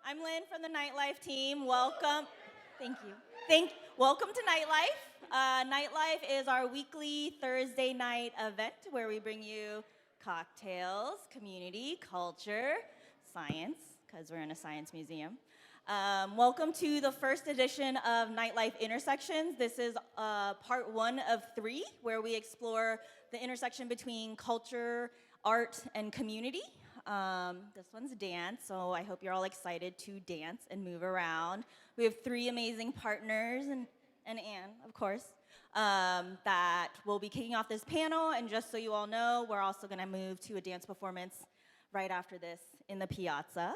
I'm Lynn from the NightLife team. Welcome. Thank you. Welcome to NightLife. NightLife is our weekly Thursday night event where we bring you cocktails, community, culture, science, because we're in a science museum. Welcome to the first edition of NightLife Intersections. This is part 1 of 3, where we explore the intersection between culture, art, and community. This one's dance, so I hope you're all excited to dance and move around. We have 3 amazing partners, and Anne, of course, that will be kicking off this panel. And just so you all know, we're also going to move to a dance performance right after this in the piazza.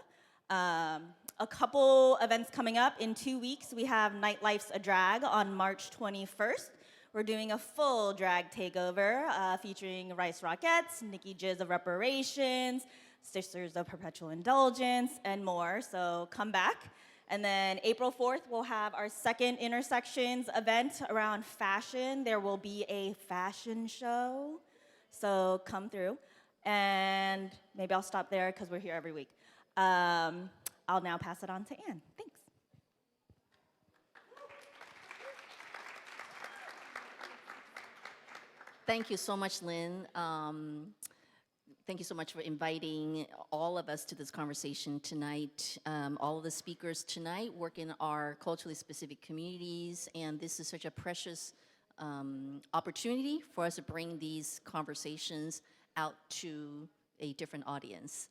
A couple events coming up in 2 weeks. We have NightLife's A Drag on March 21st. We're doing a full drag takeover featuring Rice Rockettes, Nikki Jizz of Reparations, Sisters of Perpetual Indulgence, and more, so come back. And then April 4th, we'll have our second Intersections event around fashion. There will be a fashion show, so come through. And maybe I'll stop there because we're here every week. I'll now pass it on to Anne. Thanks. Thank you so much, Lynn. Thank you so much for inviting all of us to this conversation tonight. All of the speakers tonight work in our culturally specific communities, and this is such a precious opportunity for us to bring these conversations out to a different audience.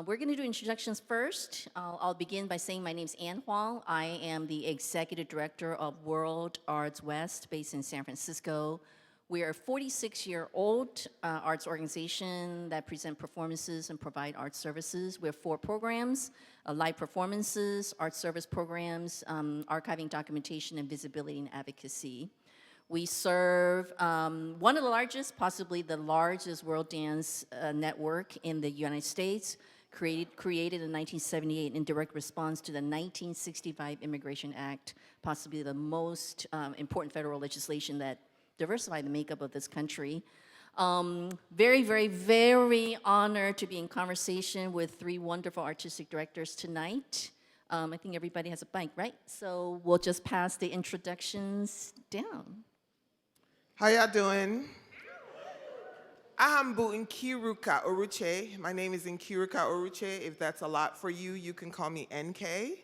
We're going to do introductions first. I'll begin by saying my name's Ann Huang. I am the Executive Director of World Arts West, based in San Francisco. We are a 46-year-old arts organization that present performances and provide art services. We have 4 programs: live performances, art service programs, archiving, documentation, and visibility and advocacy. We serve one of the largest, possibly the largest world dance network in the United States, created in 1978 in direct response to the 1965 Immigration Act, possibly the most important federal legislation that diversify the makeup of this country. Very, very, very honored to be in conversation with 3 wonderful artistic directors tonight. I think everybody has a mic, right? So we'll just pass the introductions down. How y'all doing? Ahambu Nkiruka Oruche. My name is Nkiruka Oruche. If that's a lot for you, you can call me NK.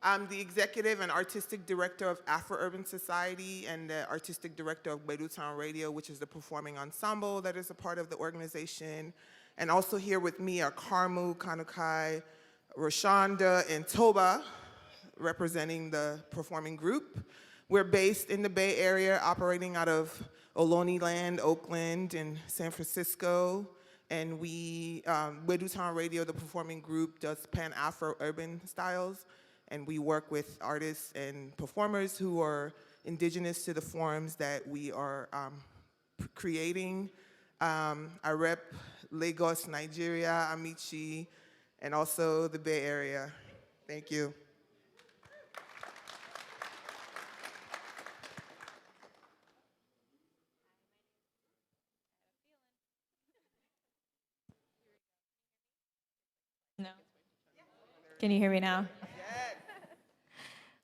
I'm the executive and artistic director of Afro Urban Society and the artistic director of Gbedu Radio, which is the performing ensemble that is a part of the organization. And also here with me are Karmu, Kanukai, Roshonda, and Toba, representing the performing group. We're based in the Bay Area, operating out of Ohlone Land, Oakland, and San Francisco. And we, Gbedu Radio, the performing group, does Pan-Afro urban styles. And we work with artists and performers who are indigenous to the forms that we are creating. I rep Lagos, Nigeria, Amici, and also the Bay Area. Thank you. No. Can you hear me now?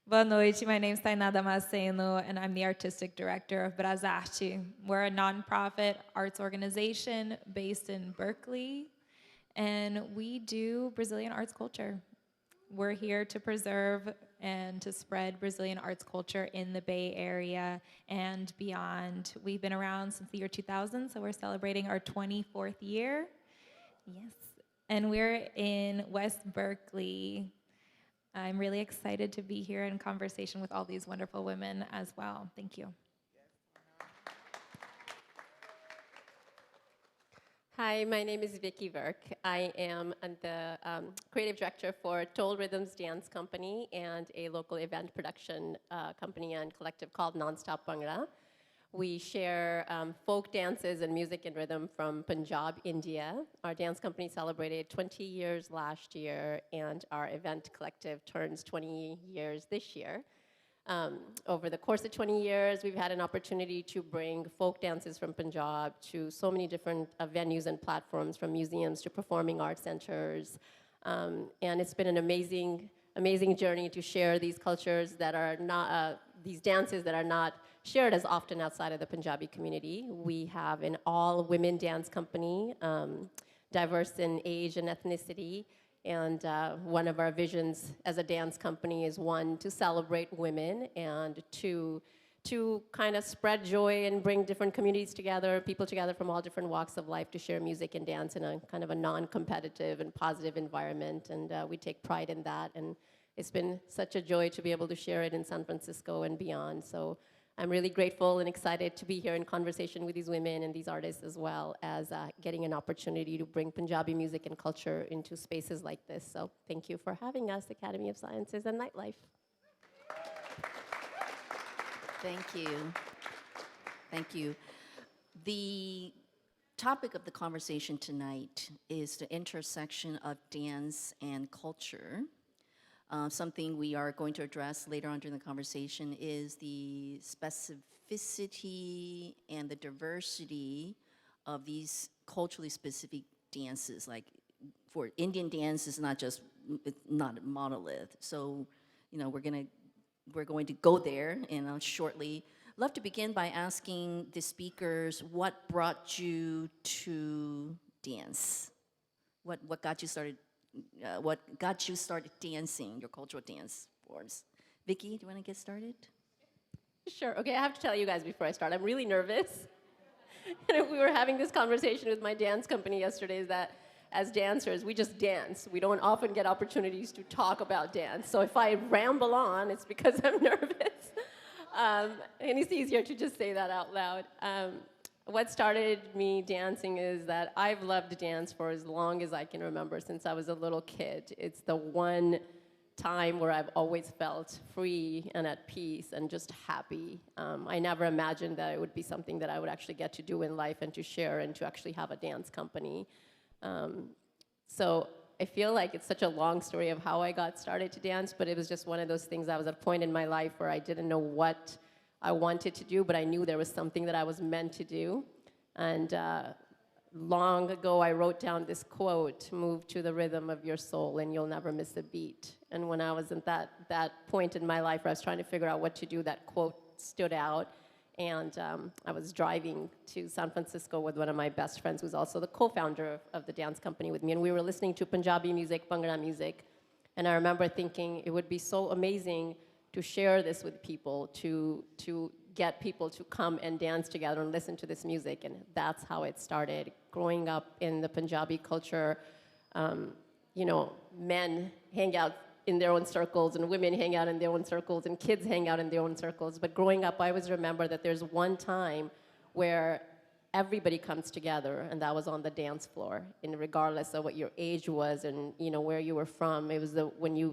Boa noite, my name is Tainá Damasceno, and I'm the artistic director of Brasarte. We're a nonprofit arts organization based in Berkeley, and we do Brazilian arts culture. We're here to preserve and to spread Brazilian arts culture in the Bay Area and beyond. We've been around since the year 2000, so we're celebrating our 24th year. Yes, and we're in West Berkeley. I'm really excited to be here in conversation with all these wonderful women as well. Thank you. Hi, my name is Vicky Verk. I am the creative director for Toll Rhythms Dance Company and a local event production company and collective called Nonstop Bhangra. We share folk dances and music and rhythm from Punjab, India. Our dance company celebrated 20 years last year, and our event collective turns 20 years this year. Over the course of 20 years, we've had an opportunity to bring folk dances from Punjab to so many different venues and platforms, from museums to performing arts centers. And it's been an amazing amazing journey to share these cultures that are not, these dances that are not shared as often outside of the Punjabi community. We have an all-women dance company, diverse in age and ethnicity. And one of our visions as a dance company is one, to celebrate women, and two, to kind of spread joy and bring different communities together, people together from all different walks of life to share music and dance in a kind of a non-competitive and positive environment. And we take pride in that. And it's been such a joy to be able to share it in San Francisco and beyond. So I'm really grateful and excited to be here in conversation with these women and these artists, as well as getting an opportunity to bring Punjabi music and culture into spaces like this. So thank you for having us, Academy of Sciences and NightLife. Thank you. Thank you. The topic of the conversation tonight is the intersection of dance and culture. Something we are going to address later on during the conversation is the specificity and the diversity of these culturally specific dances. Like for Indian dance, it's not a monolith. So, you know, we're going to go there and shortly. Love to begin by asking the speakers what brought you to dance? What got you started? What got you started dancing, your cultural dance forms? Vicky, do you want to get started? Sure. Okay, I have to tell you guys before I start, I'm really nervous. And we were having this conversation with my dance company yesterday, is that as dancers, we just dance. We don't often get opportunities to talk about dance. So if I ramble on, it's because I'm nervous. And it's easier to just say that out loud. What started me dancing is that I've loved dance for as long as I can remember, since I was a little kid. It's the one time where I've always felt free and at peace and just happy. I never imagined that it would be something that I would actually get to do in life and to share and to actually have a dance company. So I feel like it's such a long story of how I got started to dance, but it was just one of those things. I was at a point in my life where I didn't know what I wanted to do, but I knew there was something that I was meant to do. And long ago, I wrote down this quote: "Move to the rhythm of your soul and you'll never miss a beat." And when I was at that point in my life where I was trying to figure out what to do, that quote stood out. And I was driving to San Francisco with one of my best friends, who's also the co-founder of the dance company with me. And we were listening to Punjabi music, Bhangra music. And I remember thinking it would be so amazing to share this with people, to get people to come and dance together and listen to this music. And that's how it started. Growing up in the Punjabi culture, men hang out in their own circles, and women hang out in their own circles, and kids hang out in their own circles. But growing up, I always remember that there's one time where everybody comes together, and that was on the dance floor. And regardless of what your age was and where you were from, it was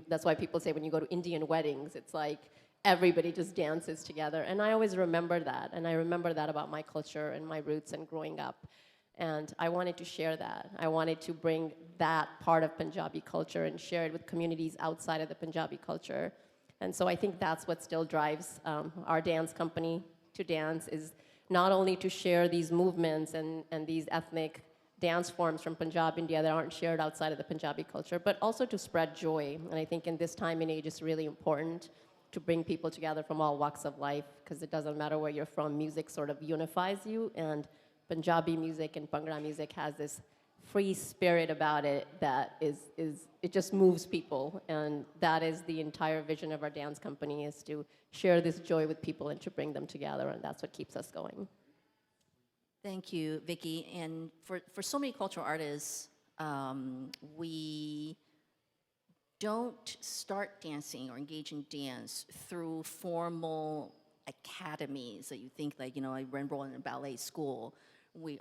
that's why people say when you go to Indian weddings, it's like everybody just dances together. And I always remember that, and I remember that about my culture and my roots and growing up. And I wanted to share that. I wanted to bring that part of Punjabi culture and share it with communities outside of the Punjabi culture. And so I think that's what still drives our dance company to dance, is not only to share these movements and these ethnic dance forms from Punjab, India, that aren't shared outside of the Punjabi culture, but also to spread joy. And I think in this time and age, it's really important to bring people together from all walks of life, because it doesn't matter where you're from, music sort of unifies you. And Punjabi music and Bhangra music has this free spirit about it that it just moves people. And that is the entire vision of our dance company, is to share this joy with people and to bring them together. And that's what keeps us going. Thank you, Vicky. And for so many cultural artists, we don't start dancing or engage in dance through formal academies that you think, like, I enrolled in a ballet school.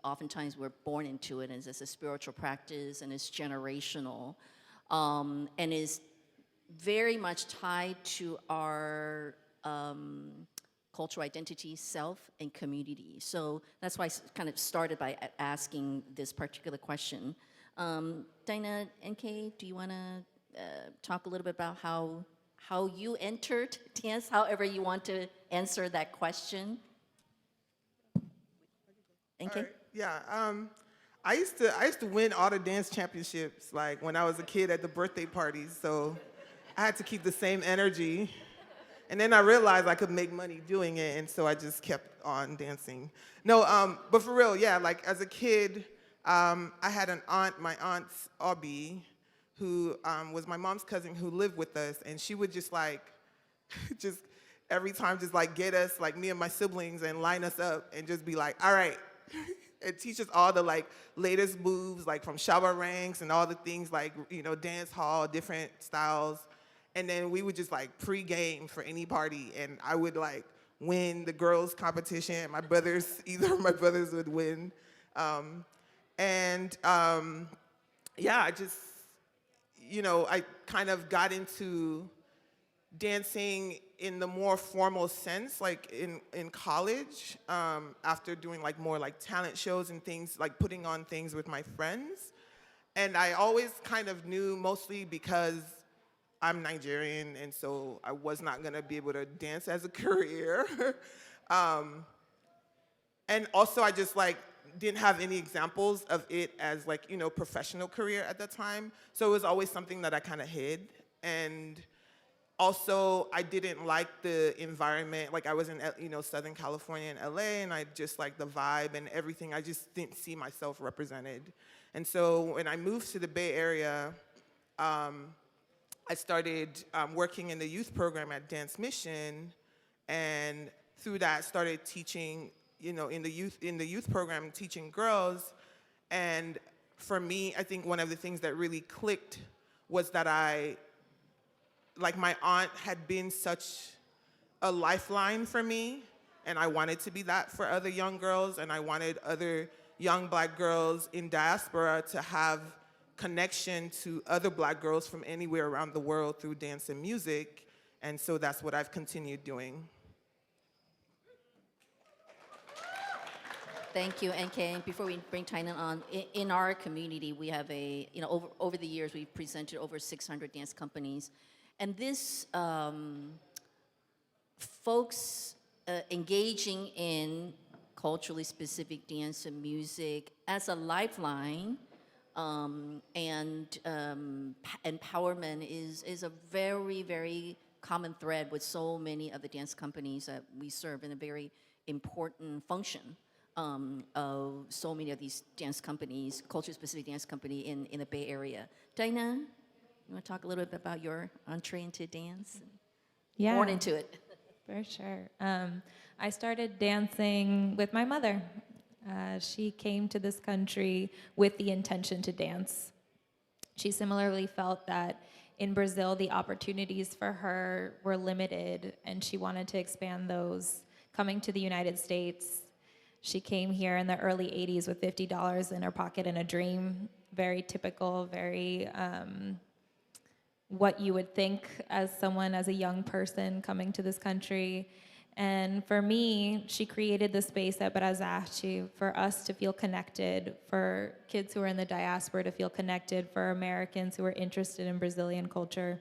Oftentimes we're born into it, and it's a spiritual practice, and it's generational, and is very much tied to our cultural identity, self, and community. So that's why I kind of started by asking this particular question. Dinah, NK, do you want to talk a little bit about how you entered dance, however you want to answer that question? NK? Right. Yeah, I used to win all the dance championships, like when I was a kid at the birthday parties. So I had to keep the same energy. And then I realized I could make money doing it, and so I just kept on dancing. No, but for real, yeah, like as a kid, I had an aunt, my aunt Obi, who was my mom's cousin who lived with us, and she would just like, just every time just like get us, like me and my siblings, and line us up and just be like, all right, and teach us all the like latest moves, like from Shabba ranks and all the things like, you know, dance hall, different styles. And then we would just like pre-game for any party, and I would like win the girls' competition. My brothers, either of my brothers would win. Yeah, I just, you know, I kind of got into dancing in the more formal sense, like in college, after doing like more like talent shows and things, like putting on things with my friends. And I always kind of knew, mostly because I'm Nigerian, and so I was not gonna be able to dance as a career. And also I just like didn't have any examples of it as like, you know, professional career at the time. So it was always something that I kind of hid. And also, I didn't like the environment. Like I was in, you know, Southern California and LA, and I just like the vibe and everything. I just didn't see myself represented. And so when I moved to the Bay Area, I started working in the youth program at Dance Mission, and through that started teaching, you know, in the youth program, teaching girls. And for me, I think one of the things that really clicked was that like my aunt had been such a lifeline for me, and I wanted to be that for other young girls, and I wanted other young Black girls in diaspora to have connection to other Black girls from anywhere around the world through dance and music, and so that's what I've continued doing. Thank you, NK. And before we bring Tynan on, in our community, we have over the years, we've presented over 600 dance companies. And this, folks engaging in culturally specific dance and music as a lifeline and empowerment is a very, very common thread with so many of the dance companies that we serve, and a very important function of so many of these dance companies, culture-specific dance company in the Bay Area. Dinah, you want to talk a little bit about your entree into dance? Yeah. Born into it. For sure. I started dancing with my mother. She came to this country with the intention to dance. She similarly felt that in Brazil, the opportunities for her were limited, and she wanted to expand those. Coming to the United States, she came here in the early 80s with $50 in her pocket and a dream. Very typical, very what you would think as someone, as a young person coming to this country. And for me, she created the space at Brazache for us to feel connected, for kids who are in the diaspora to feel connected, for Americans who are interested in Brazilian culture.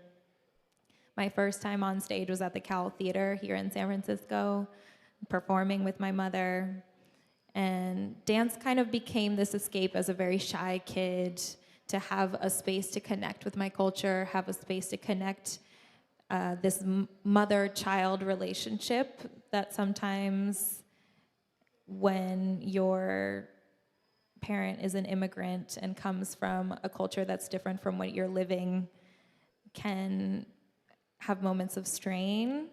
My first time on stage was at the Cal Theater here in San Francisco, performing with my mother. And dance kind of became this escape as a very shy kid, to have a space to connect with my culture, have a space to connect this mother-child relationship that sometimes when your parent is an immigrant and comes from a culture that's different from what you're living can have moments of strain.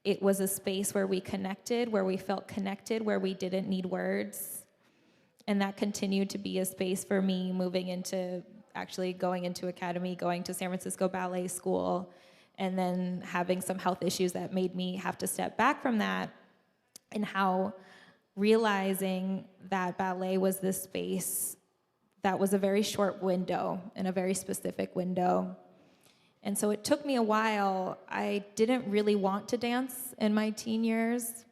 It was a space where we connected, where we felt connected, where we didn't need words. And that continued to be a space for me moving into, actually going into academy, going to San Francisco Ballet School, and then having some health issues that made me have to step back from that, and how realizing that ballet was this space that was a very short window and a very specific window. And so it took me a while. I didn't really want to dance in my teen years.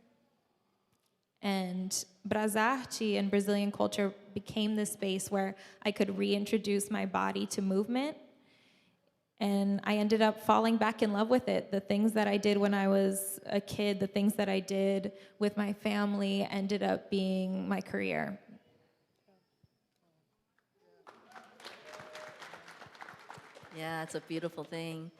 And Brazache and Brazilian culture became this space where I could reintroduce my body to movement. And I ended up falling back in love with it. The things that I did when I was a kid, the things that I did with my family ended up being my career. Yeah, it's a beautiful thing.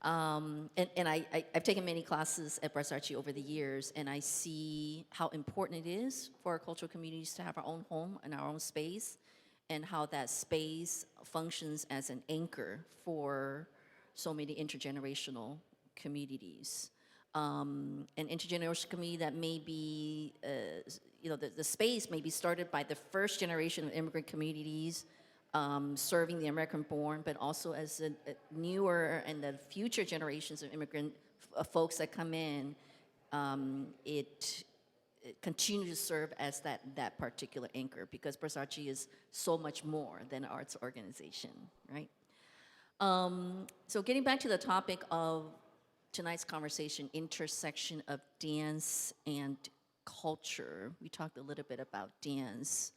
I've taken many classes at Bresarchi over the years, and I see how important it is for our cultural communities to have our own home and our own space, and how that space functions as an anchor for so many intergenerational communities. An intergenerational community that may be, the space may be started by the first generation of immigrant communities serving the American-born, but also as a newer and the future generations of immigrant folks that come in, it continue to serve as that particular anchor, because Bresarchi is so much more than an arts organization, right? So getting back to the topic of tonight's conversation, intersection of dance and culture. We talked a little bit about dance.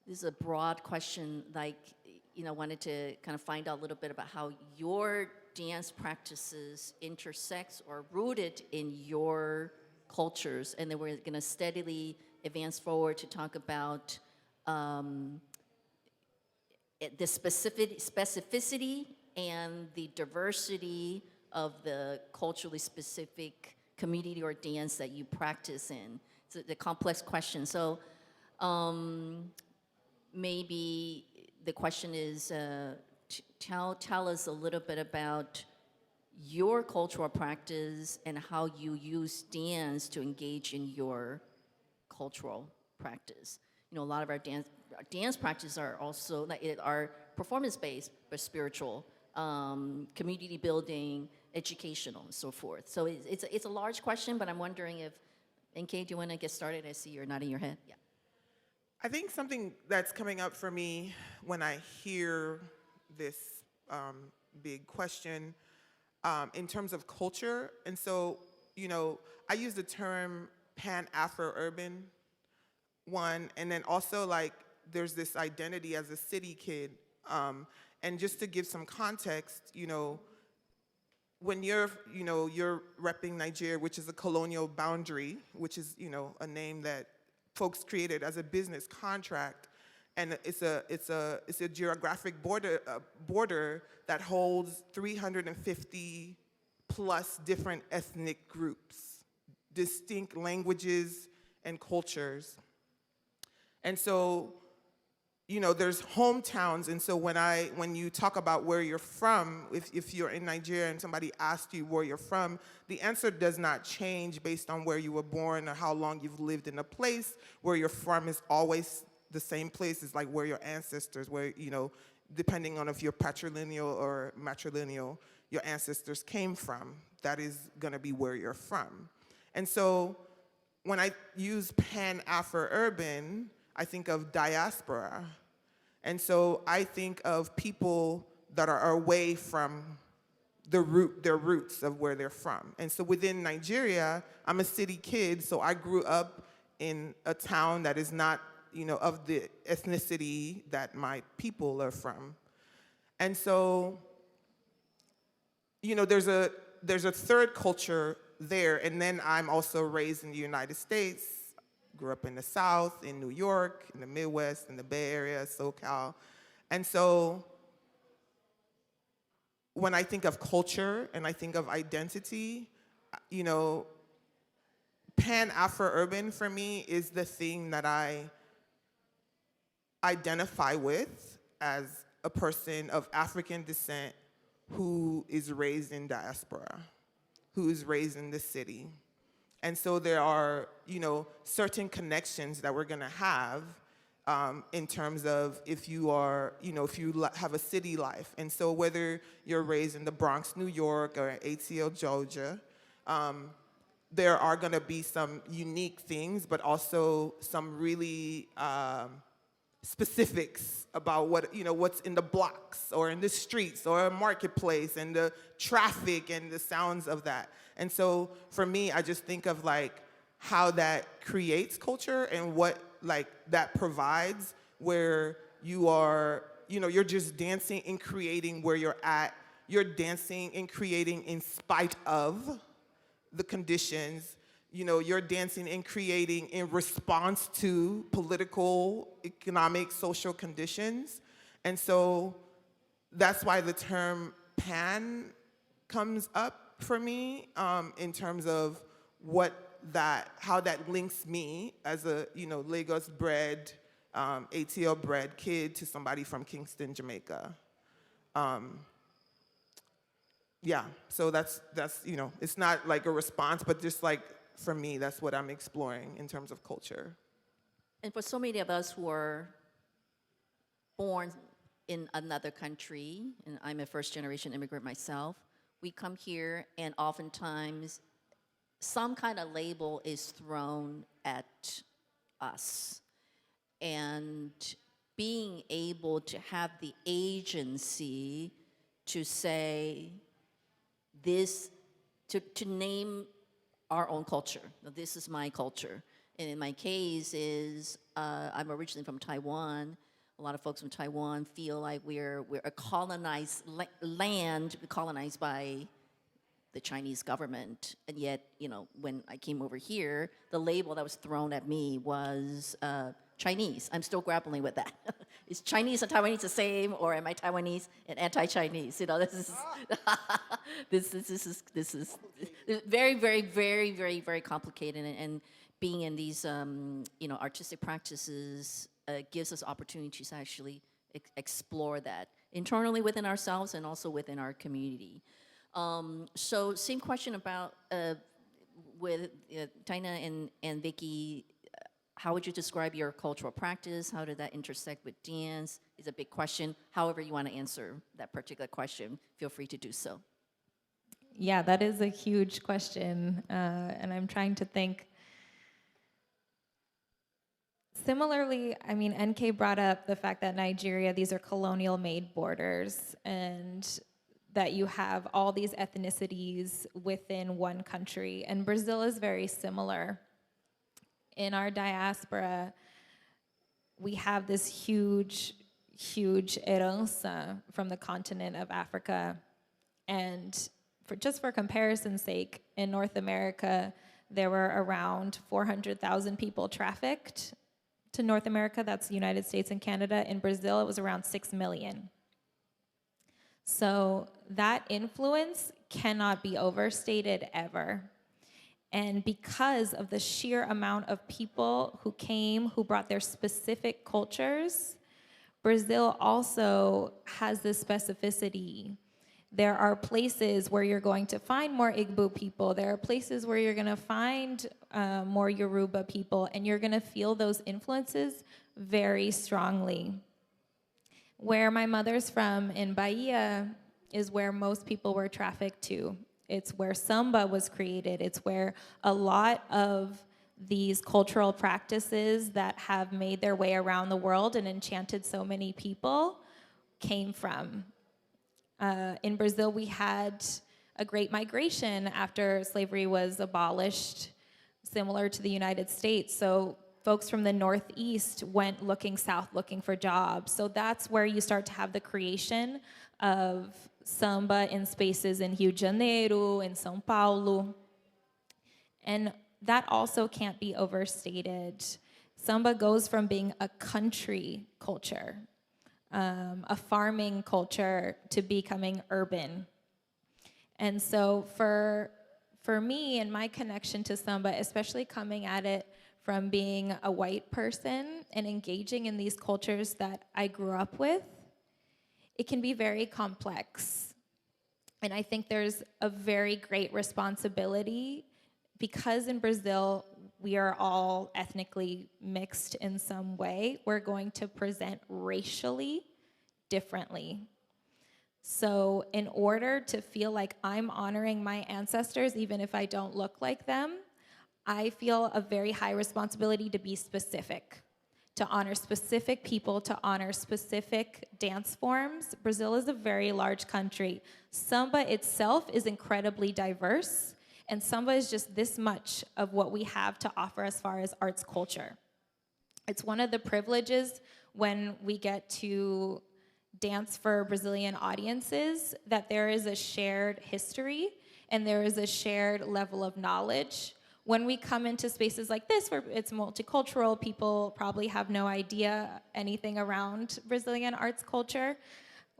This is a broad question, wanted to kind of find out a little bit about how your dance practices intersects or rooted in your cultures, and then we're going to steadily advance forward to talk about the specificity and the diversity of the culturally specific community or dance that you practice in. It's a complex question. So maybe the question is, tell us a little bit about your cultural practice and how you use dance to engage in your cultural practice. A lot of our dance practices are also are performance-based but spiritual, community building, educational, and so forth. So it's a large question, but I'm wondering if, NK, do you want to get started? I see you're nodding your head. Yeah. I think something that's coming up for me when I hear this big question in terms of culture, and so, I use the term pan-Afro-urban, one, and then also there's this identity as a city kid. And just to give some context, when you're repping Nigeria, which is a colonial boundary, which is, a name that folks created as a business contract, and it's a geographic border that holds 350 plus different ethnic groups, distinct languages and cultures. And so, there's hometowns, and so when you talk about where you're from, if you're in Nigeria and somebody asks you where you're from, the answer does not change based on where you were born or how long you've lived in a place. Where you're from is always the same place. It's like where your ancestors, depending on if you're patrilineal or matrilineal, your ancestors came from. That is gonna be where you're from. And so when I use pan-Afro-urban, I think of diaspora. And so I think of people that are away from their roots of where they're from. And so within Nigeria, I'm a city kid, so I grew up in a town that is not, of the ethnicity that my people are from. And so, there's a third culture there, and then I'm also raised in the United States. Grew up in the South, in New York, in the Midwest, in the Bay Area, SoCal. And so when I think of culture and I think of identity, pan-Afro-urban for me is the thing that I identify with as a person of African descent who is raised in diaspora, who is raised in the city. And so there are, certain connections that we're gonna have in terms of if you are, if you have a city life. And so whether you're raised in the Bronx, New York, or ATL, Georgia, there are gonna be some unique things, but also some really specifics about what's in the blocks or in the streets or a marketplace and the traffic and the sounds of that. And so for me, I just think of how that creates culture and what that provides, where you are, you're just dancing and creating where you're at. You're dancing and creating in spite of the conditions. You're dancing and creating in response to political, economic, social conditions. And so that's why the term pan comes up for me in terms of how that links me as a Lagos bred, ATL bred kid to somebody from Kingston, Jamaica. Yeah, so that's it's not like a response, but just like for me, that's what I'm exploring in terms of culture. And for so many of us who are born in another country, and I'm a first-generation immigrant myself, we come here and oftentimes some kind of label is thrown at us. And being able to have the agency to say this, to name our own culture. Now, this is my culture. And in my case is, I'm originally from Taiwan. A lot of folks from Taiwan feel like we're a colonized land, colonized by the Chinese government. And yet, when I came over here, the label that was thrown at me was Chinese. I'm still grappling with that. Is Chinese and Taiwanese the same, or am I Taiwanese and anti-Chinese? This is very, very, very, very, very complicated. And being in these, artistic practices gives us opportunities to actually explore that internally within ourselves and also within our community. So same question about with Taina and Vicky. How would you describe your cultural practice? How did that intersect with dance? It's a big question. However you want to answer that particular question, feel free to do so. Yeah, that is a huge question, and I'm trying to think. Similarly, I mean, NK brought up the fact that Nigeria, these are colonial-made borders, and that you have all these ethnicities within one country. And Brazil is very similar. In our diaspora, we have this huge, huge herança from the continent of Africa. And for comparison's sake, in North America, there were around 400,000 people trafficked to North America. That's the United States and Canada. In Brazil, it was around 6 million. So that influence cannot be overstated ever. And because of the sheer amount of people who came, who brought their specific cultures, Brazil also has this specificity. There are places where you're going to find more Igbo people. There are places where you're going to find more Yoruba people, and you're going to feel those influences very strongly. Where my mother's from, in Bahia, is where most people were trafficked to. It's where samba was created. It's where a lot of these cultural practices that have made their way around the world and enchanted so many people came from. In Brazil, we had a great migration after slavery was abolished, similar to the United States. So folks from the Northeast went looking south, looking for jobs. So that's where you start to have the creation of samba in spaces in Rio de Janeiro, in São Paulo. And that also can't be overstated. Samba goes from being a country culture, a farming culture, to becoming urban. And so for me and my connection to samba, especially coming at it from being a white person and engaging in these cultures that I grew up with, it can be very complex. And I think there's a very great responsibility, because in Brazil, we are all ethnically mixed in some way. We're going to present racially differently. So in order to feel like I'm honoring my ancestors, even if I don't look like them, I feel a very high responsibility to be specific, to honor specific people, to honor specific dance forms. Brazil is a very large country. Samba itself is incredibly diverse, and samba is just this much of what we have to offer as far as arts culture. It's one of the privileges when we get to dance for Brazilian audiences, that there is a shared history and there is a shared level of knowledge. When we come into spaces like this, where it's multicultural, people probably have no idea anything around Brazilian arts culture.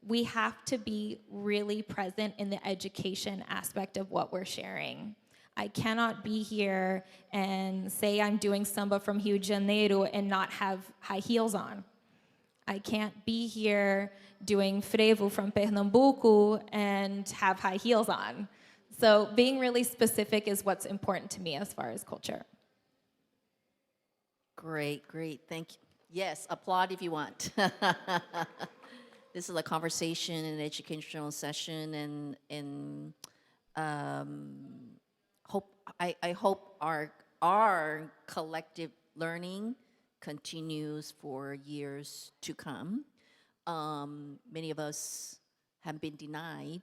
we have to be really present in the education aspect of what we're sharing. I cannot be here and say I'm doing samba from Rio de Janeiro and not have high heels on. I can't be here doing frevo from Pernambuco and have high heels on. So being really specific is what's important to me as far as culture. Great, great. Thank you. Yes, applaud if you want. This is a conversation and educational session, and I hope our collective learning continues for years to come. Many of us have been denied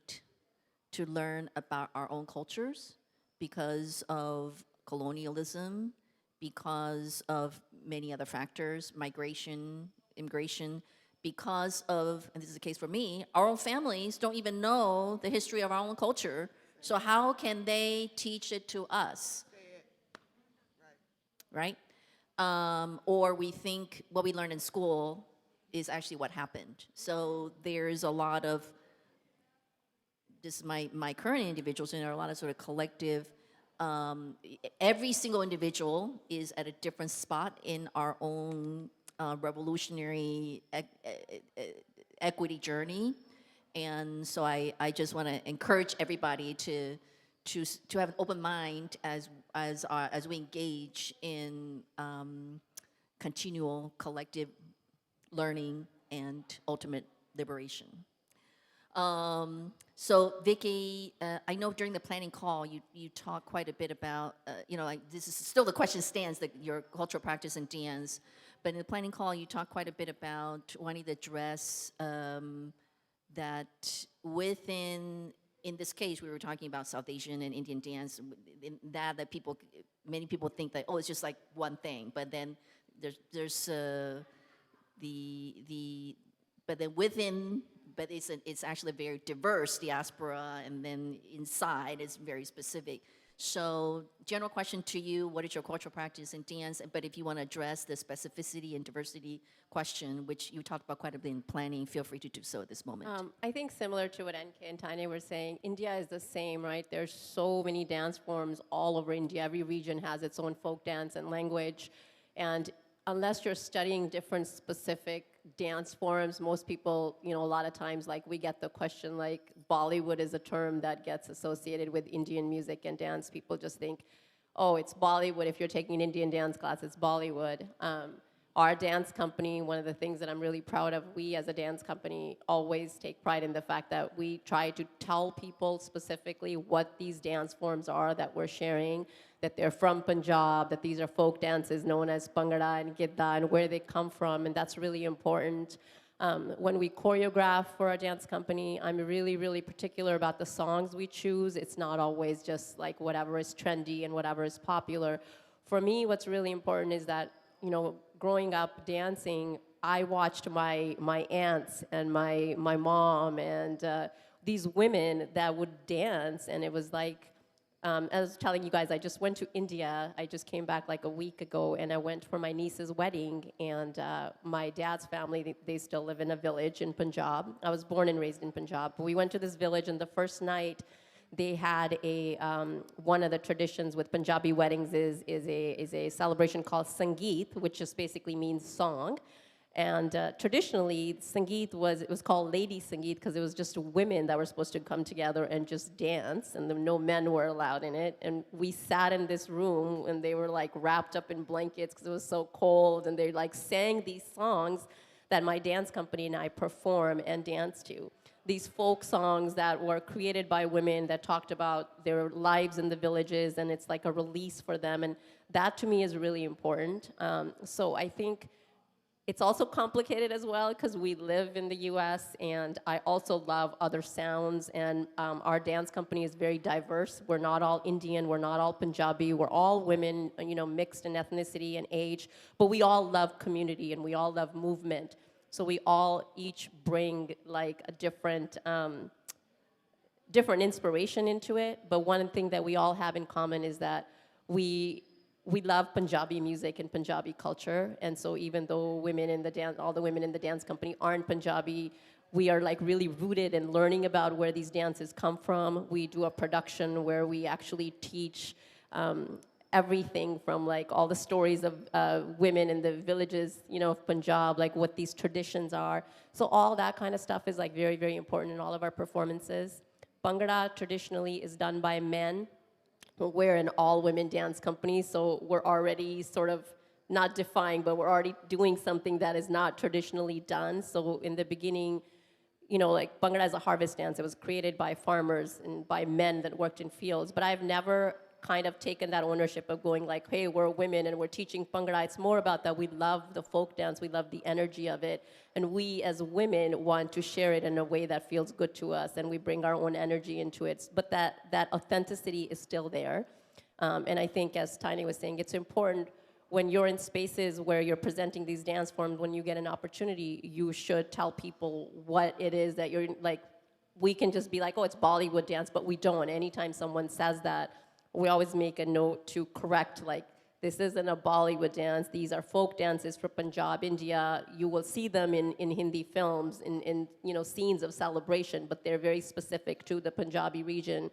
to learn about our own cultures because of colonialism, because of many other factors, migration, immigration, because of, and this is the case for me, our own families don't even know the history of our own culture. So how can they teach it to us? Right? Or we think what we learn in school is actually what happened. So there's a lot of, this is my current individuals, and there are a lot of sort of collective, every single individual is at a different spot in our own revolutionary equity journey. And so I just want to encourage everybody to have an open mind as we engage in continual collective learning and ultimate liberation. So Vicky, I know during the planning call you talked quite a bit about, like this is still the question stands, that your cultural practice and dance, but in the planning call you talked quite a bit about wanting to address that within, in this case we were talking about South Asian and Indian dance, that many people think that, oh, it's just like one thing, but then there's but then within, but it's actually a very diverse diaspora, and then inside it's very specific. So general question to you, what is your cultural practice in dance? But if you want to address the specificity and diversity question, which you talked about quite a bit in planning, feel free to do so at this moment. I think similar to what NK and Tanya were saying, India is the same, right? There's so many dance forms all over India. Every region has its own folk dance and language. And unless you're studying different specific dance forms, most people, a lot of times, like, we get the question, like, Bollywood is a term that gets associated with Indian music and dance. People just think, oh, it's Bollywood. If you're taking an Indian dance class, it's Bollywood. Our dance company, one of the things that I'm really proud of, we as a dance company always take pride in the fact that we try to tell people specifically what these dance forms are that we're sharing, that they're from Punjab, that these are folk dances known as Bhangra and Gidda, and where they come from, and that's really important. When we choreograph for our dance company, I'm really, really particular about the songs we choose. It's not always just like whatever is trendy and whatever is popular. For me, what's really important is that, growing up dancing, I watched my aunts and my mom and these women that would dance, and it was like, I was telling you guys, I just went to India. I just came back like a week ago, and I went for my niece's wedding, and my dad's family, they still live in a village in Punjab. I was born and raised in Punjab. But we went to this village, and the first night, they had one of the traditions with Punjabi weddings is a celebration called Sangeet, which just basically means song. And traditionally, Sangeet was called Lady Sangeet because it was just women that were supposed to come together and just dance, and no men were allowed in it. And we sat in this room, and they were like wrapped up in blankets because it was so cold, and they like sang these songs that my dance company and I perform and dance to. These folk songs that were created by women that talked about their lives in the villages, and it's like a release for them. And that to me is really important. So I think it's also complicated as well because we live in the US, and I also love other sounds, and our dance company is very diverse. We're not all Indian, we're not all Punjabi, we're all women, mixed in ethnicity and age, but we all love community and we all love movement. So we all each bring like a different inspiration into it, but one thing that we all have in common is that we love Punjabi music and Punjabi culture, and so even though all the women in the dance company aren't Punjabi, we are like really rooted in learning about where these dances come from. We do a production where we actually teach everything from like all the stories of women in the villages, of Punjab, like what these traditions are. So all that kind of stuff is like very, very important in all of our performances. Bhangra traditionally is done by men. We're an all-women dance company, so we're already sort of not defying, but we're already doing something that is not traditionally done. So in the beginning, like Bhangra is a harvest dance. It was created by farmers and by men that worked in fields. But I've never kind of taken that ownership of going like, hey, we're women and we're teaching Bhangra. It's more about that we love the folk dance, we love the energy of it, and we as women want to share it in a way that feels good to us, and we bring our own energy into it. But that authenticity is still there. And I think, as Tiny was saying, it's important when you're in spaces where you're presenting these dance forms, when you get an opportunity, you should tell people what it is that you're like. We can just be like, oh, it's Bollywood dance, but we don't. Anytime someone says that, we always make a note to correct, like, this isn't a Bollywood dance. These are folk dances from Punjab, India. You will see them in Hindi films, in scenes of celebration, but they're very specific to the Punjabi region.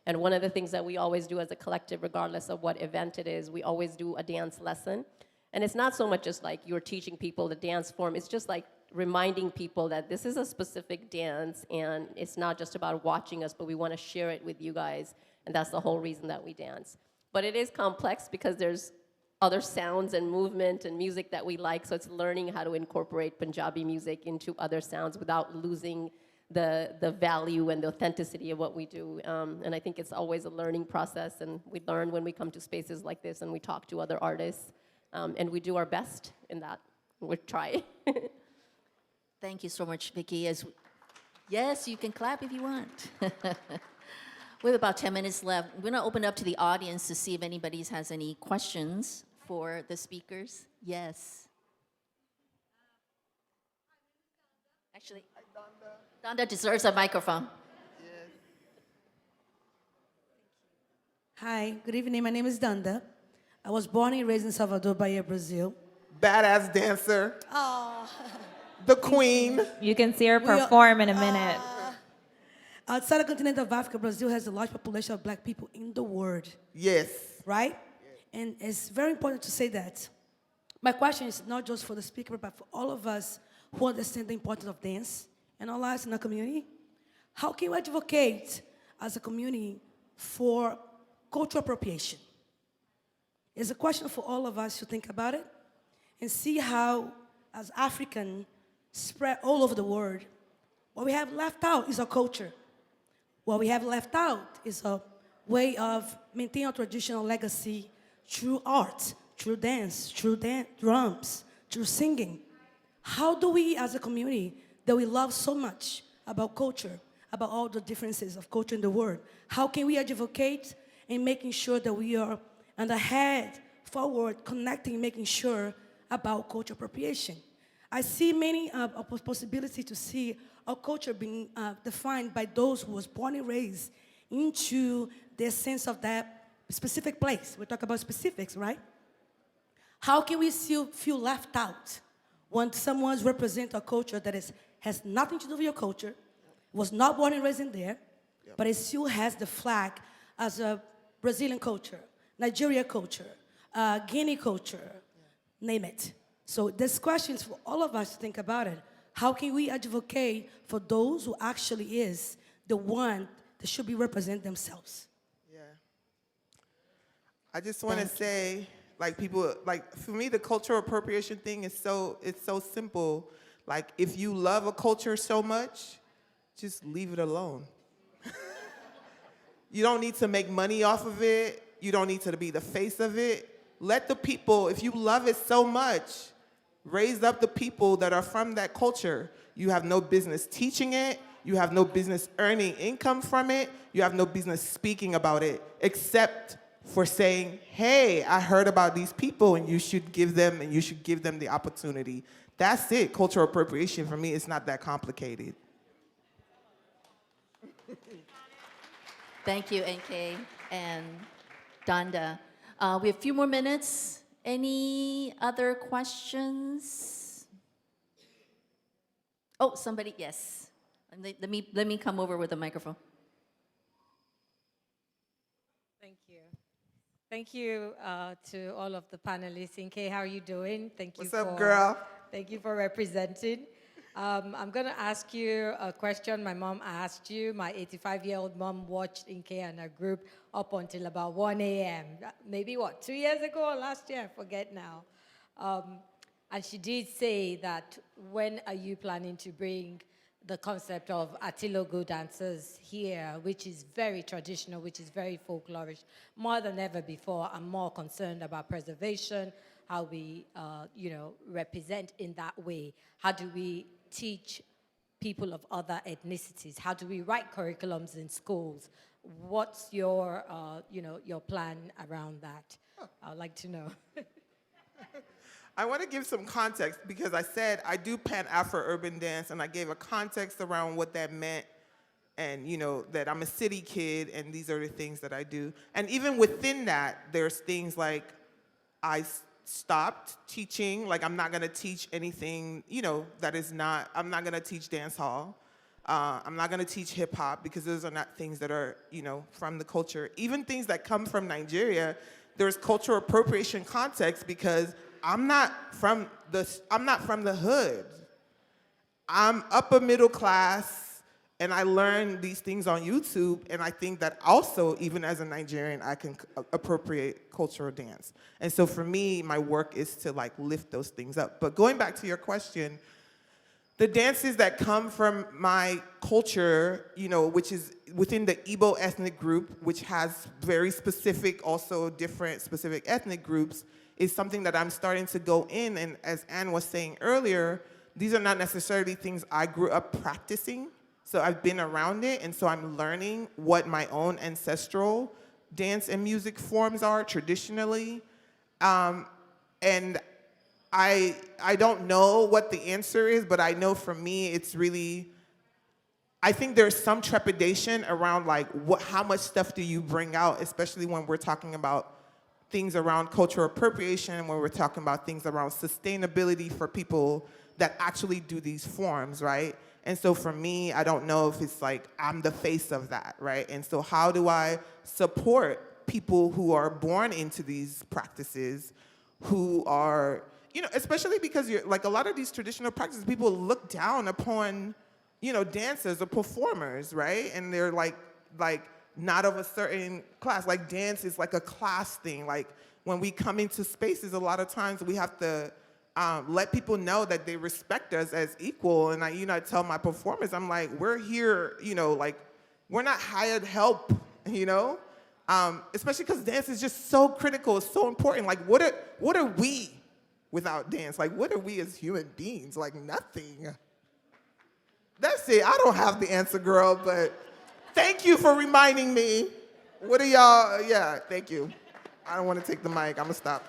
And one of the things that we always do as a collective, regardless of what event it is, we always do a dance lesson. And it's not so much just like you're teaching people the dance form. It's just like reminding people that this is a specific dance, and it's not just about watching us, but we want to share it with you guys. And that's the whole reason that we dance. But it is complex because there's other sounds and movement and music that we like, so it's learning how to incorporate Punjabi music into other sounds without losing the value and the authenticity of what we do. And I think it's always a learning process, and we learn when we come to spaces like this and we talk to other artists, and we do our best in that. We try. Thank you so much, Vicky. Yes, you can clap if you want. We have about 10 minutes left. We're going to open up to the audience to see if anybody has any questions for the speakers. Yes. Actually, Donda deserves a microphone. Hi, good evening. My name is Danda. I was born and raised in Salvador, Bahia, Brazil. Badass dancer. The queen. You can see her We are- perform in a minute. Outside the continent of Africa, Brazil has the largest population of black people in the world, Yes. right? And it's very important to say that. My question is not just for the speaker, but for all of us who understand the importance of dance in our lives in our community. How can we advocate as a community for cultural appropriation? It's a question for all of us to think about it and see how, as African, spread all over the world, what we have left out is our culture. What we have left out is a way of maintaining our traditional legacy through art, through dance, through drums, through singing. How do we, as a community, that we love so much about culture, about all the differences of culture in the world, how can we advocate in making sure that we are on the head forward, connecting, making sure about culture appropriation? I see many possibilities to see our culture being defined by those who was born and raised into their sense of that specific place. We talk about specifics, right? How can we still feel left out when someone's represent a culture that has nothing to do with your culture, was not born and raised in there, but it still has the flag as a Brazilian culture, Nigeria culture, Guinea culture, name it. So this question is for all of us to think about it. How can we advocate for those who actually is the one that should be represent themselves? Yeah. I just want to say, like, people, like, for me, the cultural appropriation thing is it's so simple. Like, if you love a culture so much, just leave it alone. You don't need to make money off of it. You don't need to be the face of it. Let the people, if you love it so much, raise up the people that are from that culture. You have no business teaching it. You have no business earning income from it. You have no business speaking about it, except for saying, hey, I heard about these people and you should give them the opportunity. That's it. Cultural appropriation for me is not that complicated. Thank you, NK and Donda. We have a few more minutes. Any other questions? Oh, somebody, yes. And let me come over with a microphone. Thank you. Thank you to all of the panelists. Inke, how are you doing? What's up, girl? Thank you for representing. I'm going to ask you a question my mom asked you. My 85-year-old mom watched Inke and her group up until about 1 a.m. Maybe, 2 years ago or last year? I forget now. And she did say that when are you planning to bring the concept of Atilogo dancers here, which is very traditional, which is very folklorish. More than ever before, I'm more concerned about preservation, how we, represent in that way. How do we teach people of other ethnicities? How do we write curriculums in schools? What's your, your plan around that? I'd like to know. I want to give some context because I said I do Pan-Afro-urban dance, and I gave a context around what that meant, and that I'm a city kid, and these are the things that I do. And even within that, there's things like I stopped teaching, like I'm not going to teach anything, that is not, I'm not going to teach dance hall. I'm not going to teach hip hop because those are not things that are, from the culture. Even things that come from Nigeria, there's cultural appropriation context because I'm not from the hood. I'm upper middle class, and I learned these things on YouTube, and I think that also, even as a Nigerian, I can appropriate cultural dance. And so for me, my work is to lift those things up. But going back to your question, the dances that come from my culture, which is within the Igbo ethnic group, which has very specific, also different specific ethnic groups, is something that I'm starting to go in, and as Anne was saying earlier, these are not necessarily things I grew up practicing, so I've been around it, and so I'm learning what my own ancestral dance and music forms are traditionally, and I don't know what the answer is, but I know for me it's really, I think there's some trepidation around how much stuff do you bring out, especially when we're talking about things around cultural appropriation, when we're talking about things around sustainability for people that actually do these forms, right? And so for me, I don't know if it's I'm the face of that, right? And so how do I support people who are born into these practices, who are, especially because you're a lot of these traditional practices, people look down upon, dancers or performers, right? And they're not of a certain class. Dance is a class thing. When we come into spaces, a lot of times we have to let people know that they respect us as equal. And I tell my performers, I'm we're here, we're not hired help, especially because dance is just so critical, it's so important. What are we without dance? What are we as human beings? Nothing. That's it. I don't have the answer, girl, but thank you for reminding me. What are y'all? Yeah, thank you. I don't want to take the mic. I'm going to stop.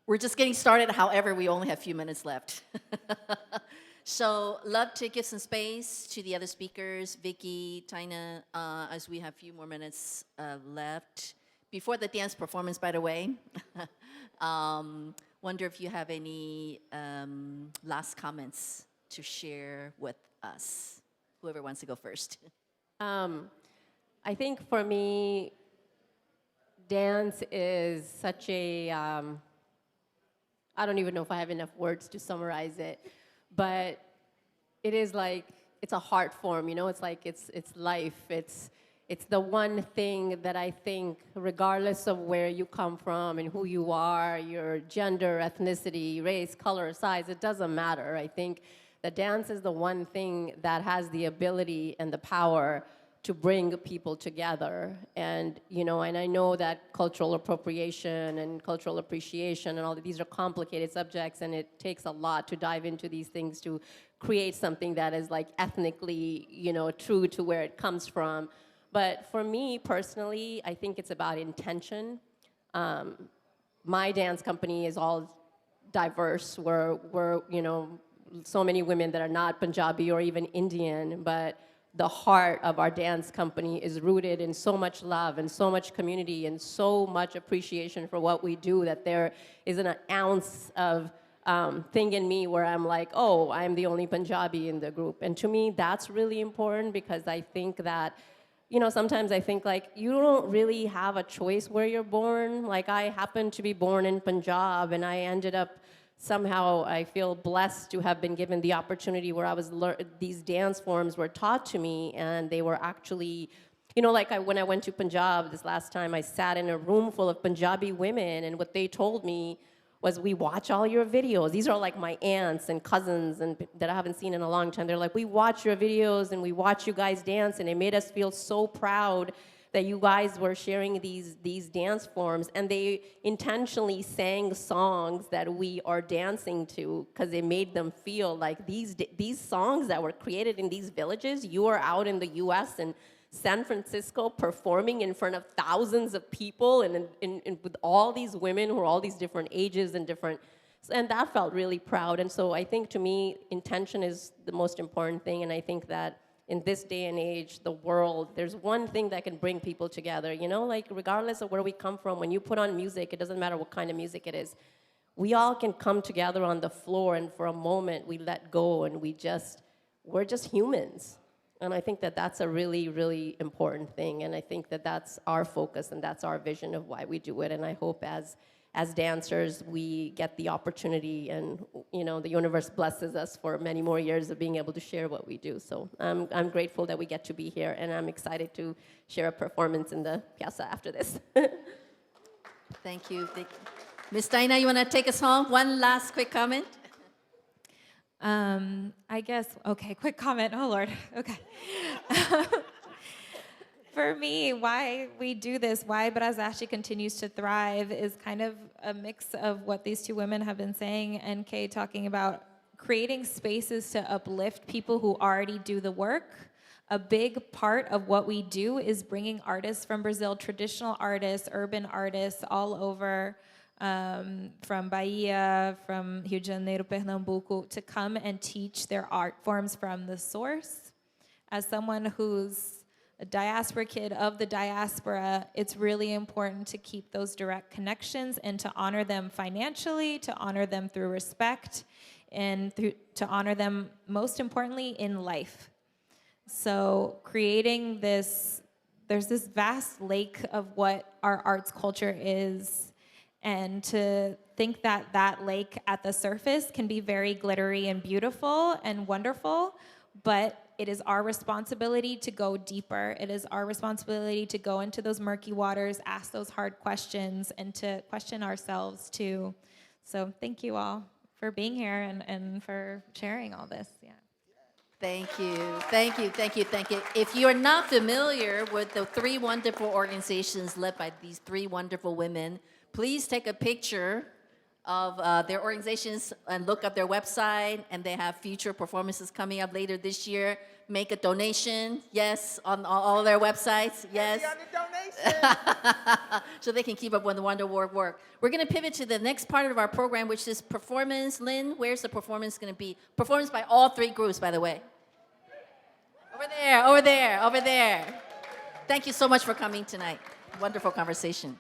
We're just getting started. However, we only have a few minutes left. So love to give some space to the other speakers, Vicky, Tina, as we have a few more minutes left. Before the dance performance, by the way, wonder if you have any last comments to share with us. Whoever wants to go first. I think for me, dance is such a, I don't even know if I have enough words to summarize it, but it is it's a heart form, it's it's life, it's the one thing that I think, regardless of where you come from and who you are, your gender, ethnicity, race, color, size, it doesn't matter. I think the dance is the one thing that has the ability and the power to bring people together. And, and I know that cultural appropriation and cultural appreciation and all of these are complicated subjects, and it takes a lot to dive into these things to create something that is ethnically, true to where it comes from. But for me personally, I think it's about intention. My dance company is all diverse. We're so many women that are not Punjabi or even Indian, but the heart of our dance company is rooted in so much love and so much community and so much appreciation for what we do that there isn't an ounce of thing in me where I'm like, oh, I'm the only Punjabi in the group. And to me, that's really important because I think that, sometimes I think like you don't really have a choice where you're born. Like I happened to be born in Punjab and I ended up somehow I feel blessed to have been given the opportunity where I was these dance forms were taught to me and they were actually, when I went to Punjab this last time, I sat in a room full of Punjabi women and what they told me was we watch all your videos. These are like my aunts and cousins and that I haven't seen in a long time. They're like, we watch your videos and we watch you guys dance and it made us feel so proud that you guys were sharing these dance forms, and they intentionally sang songs that we are dancing to because it made them feel like these songs that were created in these villages, you are out in the US and San Francisco performing in front of thousands of people and with all these women who are all these different ages and that felt really proud. And so I think to me, intention is the most important thing, and I think that in this day and age, the world, there's one thing that can bring people together, like regardless of where we come from, when you put on music, it doesn't matter what kind of music it is, we all can come together on the floor and for a moment we let go and we're just humans. And I think that that's a really, really important thing, and I think that that's our focus and that's our vision of why we do it, and I hope as dancers, we get the opportunity and, the universe blesses us for many more years of being able to share what we do. So I'm grateful that we get to be here, and I'm excited to share a performance in the piazza after this. Thank you. Ms. Dinah, you want to take us home? One last quick comment? I guess, okay, quick comment. Oh, Lord. Okay. For me, why we do this, why Brazashi continues to thrive is kind of a mix of what these two women have been saying, and Kay talking about creating spaces to uplift people who already do the work. A big part of what we do is bringing artists from Brazil, traditional artists, urban artists all over, from Bahia, from Rio de Janeiro, Pernambuco, to come and teach their art forms from the source. As someone who's a diaspora kid of the diaspora, it's really important to keep those direct connections and to honor them financially, to honor them through respect, and to honor them, most importantly, in life. So creating there's this vast lake of what our arts culture is, and to think that that lake at the surface can be very glittery and beautiful and wonderful, but it is our responsibility to go deeper. It is our responsibility to go into those murky waters, ask those hard questions, and to question ourselves too. So thank you all for being here and for sharing all this. Yeah. Thank you. Thank you. Thank you. Thank you. If you are not familiar with the three wonderful organizations led by these three wonderful women, please take a picture of their organizations and look up their website, and they have future performances coming up later this year. Make a donation, yes, on all their websites, yes. On the donation. So they can keep up with the wonderful work. We're going to pivot to the next part of our program, which is performance. Lynn, where's the performance going to be? Performance by all three groups, by the way. Over there, over there, over there. Thank you so much for coming tonight. Wonderful conversation.